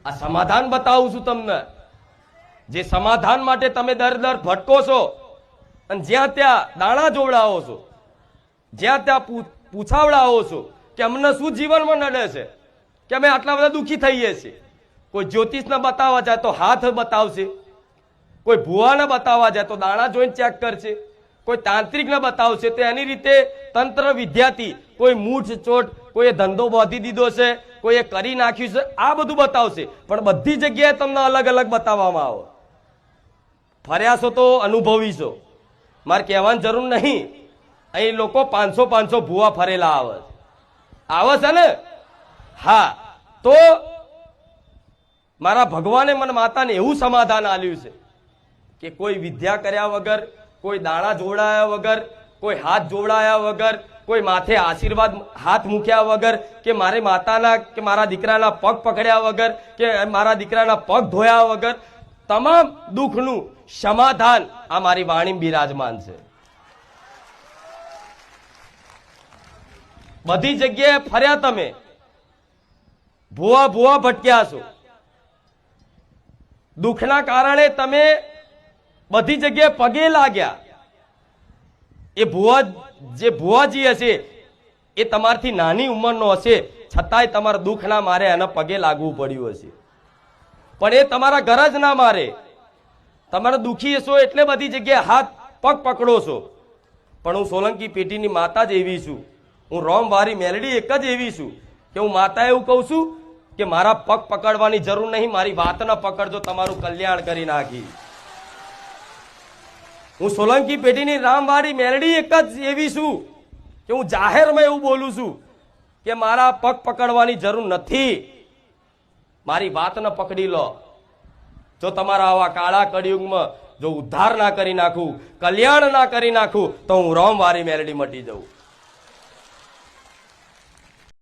આ સમાધાન બતાવું છું તમને, જે સમાધાન માટે તમે દર ભટકો છો અને જ્યાં ત્યાં દાણા જોવડાવો છો, જ્યાં ત્યાં પૂછાવડાવો છો કે અમને શું જીવનમાં નડે છે, કે અમે આટલા બધા દુઃખી થઈએ છીએ. કોઈ જ્યોતિષને બતાવવા જાય તો હાથ બતાવશે, કોઈ ભુવાને બતાવવા જાય તો દાણા જોઈને ચેક કરશે, કોઈ તાંત્રિકને બતાવશે તો એની રીતે તંત્ર વિદ્યાથી કોઈ મૂઠ ચોટ, કોઈએ ધંધો બાંધી દીધો છે, કોઈએ કરી નાખ્યું છે, આ બધું બતાવશે. પણ બધી જગ્યાએ તમને અલગ અલગ બતાવવામાં આવે. ફર્યા છો તો અનુભવી છો, મારે કહેવાની જરૂર નહીં. અહીં લોકો 500 ભુવા ફરેલા આવે છે ને. હા, તો મારા ભગવાને મને માતાને એવું સમાધાન આલ્યું છે કે કોઈ વિદ્યા કર્યા વગર, કોઈ દાણા જોડાયા વગર, કોઈ હાથ જોડાયા વગર, કોઈ માથે આશીર્વાદ હાથ મૂક્યા વગર, કે મારે માતાના કે મારા દીકરાના પગ પકડ્યા વગર, કે મારા દીકરાના પગ ધોયા વગર તમામ દુઃખનું સમાધાન આ મારી વાણી બિરાજમાન છે. બધી જગ્યાએ ફર્યા, તમે ભુવા ભટક્યા છો, દુઃખના કારણે તમે બધી જગ્યાએ પગે લાગ્યા. એ ભુવાજી હશે એ તમારથી નાની ઉંમરનો હશે, છતાંય તમારા દુઃખના મારે એના પગે લાગવું પડ્યું હશે. પણ એ તમારા ઘર જ ના મારે, તમારે દુઃખી હશો એટલે બધી જગ્યાએ હાથ પગ પકડો છો. પણ હું સોલંકી પેઢીની માતા જ એવી છું, હું રોમવારી મેલડી એક જ એવી છું કે હું માતા એવું કહું છું કે મારા પગ પકડવાની જરૂર નહીં, મારી વાતને પકડજો, તમારું કલ્યાણ કરી નાખી. હું સોલંકી પેઢીની રામવાડી મેલડી એક જ એવી છું કે હું જાહેરમાં એવું બોલું છું કે મારા પગ પકડવાની જરૂર નથી, મારી વાતને પકડી લો. જો તમારા આવા કાળા કળિયુગમાં જો ઉદ્ધાર ના કરી નાખું, કલ્યાણ ના કરી નાખું, તો હું રોમવારી મેલડી મટી જાઉં.